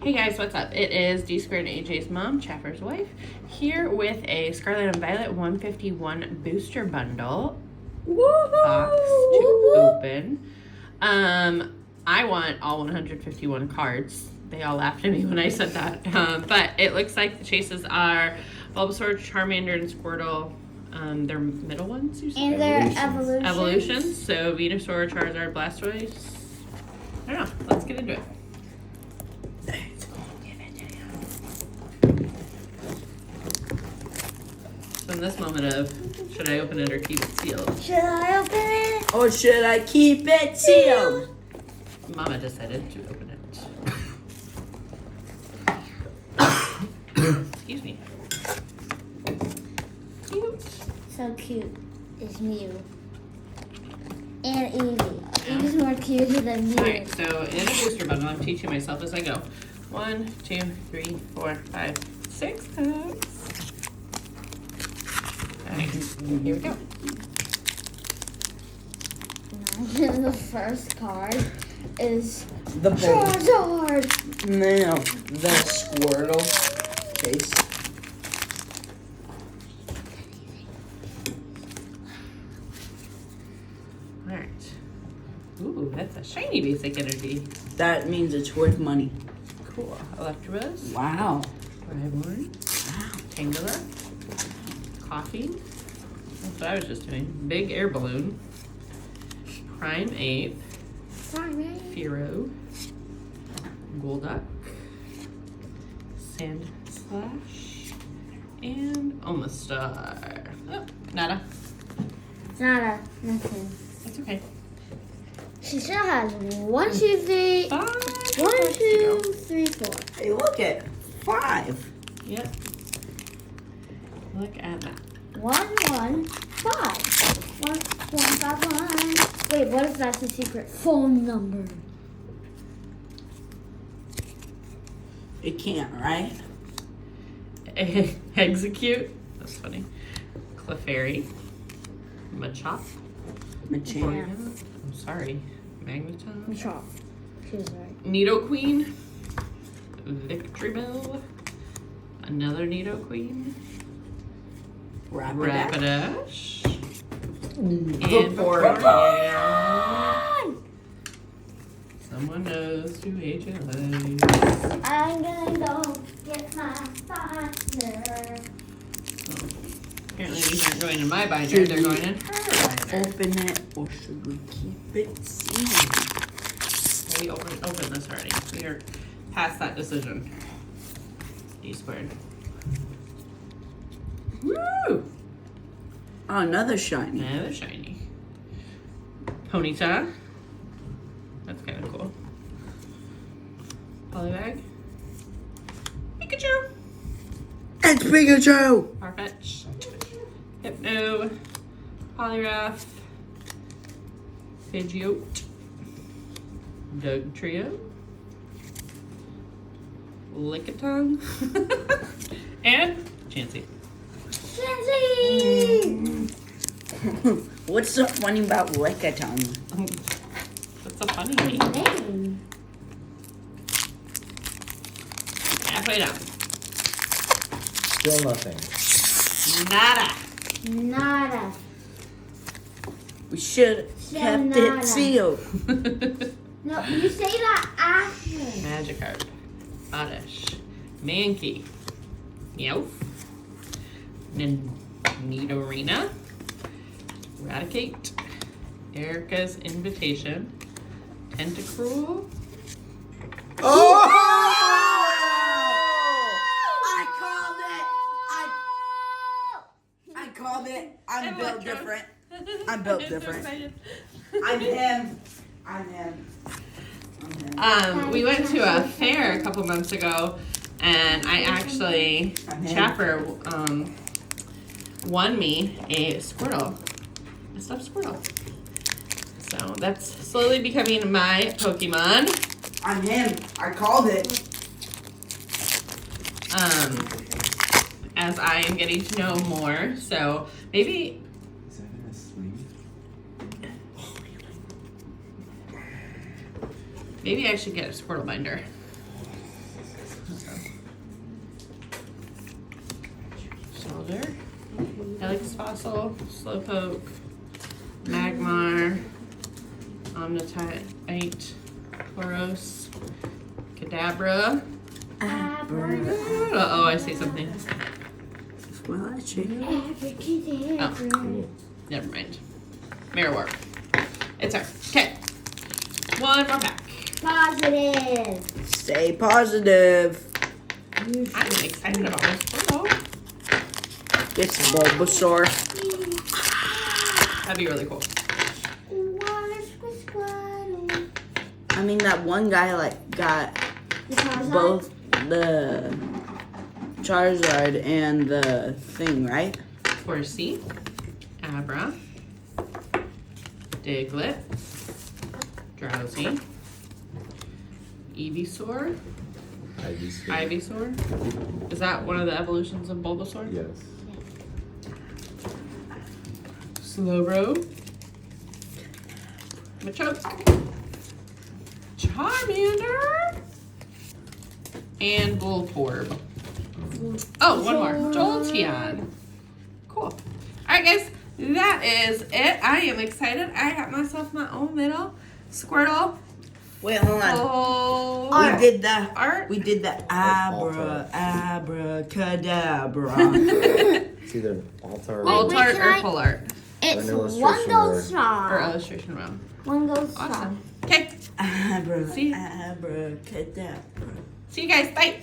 Hey guys, what's up? It is D Squared AJ's mom, Chaffer's wife, here with a Scarlet and Violet 151 booster bundle box to open. I want all 151 cards. They all laughed at me when I said that. But it looks like the chases are Bulbasaur, Charmander, and Squirtle. They're middle ones, you said? And they're evolutions. Evolutions. So Venusaur, Charizard, Blastoise. I don't know. Let's get into it. So in this moment of, should I open it or keep it sealed? Should I open it? Or should I keep it sealed? Mama decided to open it. Excuse me. Cute. So cute is Mew. And Eevee. Eevee's more cute than Mew. Alright, so in a booster bundle, I'm teaching myself as I go. 1, 2, 3, 4, 5, 6 packs. Alright, here we go. The first card is The big, Charizard. no, the Squirtle case. Alright. Ooh, that's a shiny basic energy. That means it's worth money. Cool. Electabuzz. Wow. Rhyhorn. Wow. Tangela. Coffee. That's what I was just doing. Big air balloon. Prime Ape. Fearow. Golduck. Sand Slash. And Omastar. Oh, nada. It's not nothing. That's okay. She still has 1, 2, 3. 5. 1, 2, 3, 4. Hey, look at 5. Yep. Look at that. 1, 1, 5. 1, 5, 1. Wait, what if that's a secret phone number? It can't, right? Execute. That's funny. Clefairy. Machop. Machamp. I'm sorry. Magneton. Chop. She was right. Nidoqueen. Victreebel. Another Nidoqueen. Rapidash. Rapidash. And Vaporeon. Someone knows who AJ likes. I'm gonna go get my binder. Apparently these aren't going in my binder, they're going in her binder. Open it, or should we keep it sealed? We opened this already. We are past that decision. D squared. Woo! Oh, another shiny. Another shiny. Ponyta. That's kind of cool. Polybag. Pikachu. It's Pikachu! Farfetch. Hypno. Poliwrath. Pidgeot. Doug Trio. Lickitung. And Chansey. Chansey! What's so funny about Lickitung? That's so funny. Name. Name. Halfway down. Still nothing. Nada. Nada. We should have kept nada. it sealed. No, you say that after. Magikarp. Oddish. Mankey. Meowth. Nidorina. Raticate. Erica's Invitation. Tentacruel. Oh! I called it. I'm built different. I'm built different. I'm him. I'm him. We went to a fair a couple months ago, and I actually, Chapper won me a Squirtle, a stuffed Squirtle. So that's slowly becoming my Pokemon. I'm him. I called it. As I am getting to know more, so maybe. Is that in a sleeve? Maybe I should get a Squirtle binder. Soldier, Helix Fossil, Slowpoke, Magmar, Omnite, Tauros, Kadabra. Uh-oh, I see something. Abracadabra. Never mind. Mirror. It's her. Okay. One more pack. Positive. Stay positive. I'm excited about this photo. It's Bulbasaur. That'd be really cool. I mean, that one guy like got The Charizard? both the Charizard and the thing, right? Horsey, Abra, Diglett, Drowsy, Ivysaur, Ivysaur. Is that one of the evolutions of Bulbasaur? Yes. Slowbro, Machoke, Charmander, and Voltorb. Oh, one more. Jolteon. Cool. All right, guys. That is it. I am excited. I got myself my own little Squirtle. Wait, hold on. Oh, We did the art. We did the abracadabra. It's either Altar Wait, Alt wait, art can or I- full art It's An one illustration gold or- or star. illustration round. One gold star. Awesome. Okay. Abracadabra. See you guys. Bye.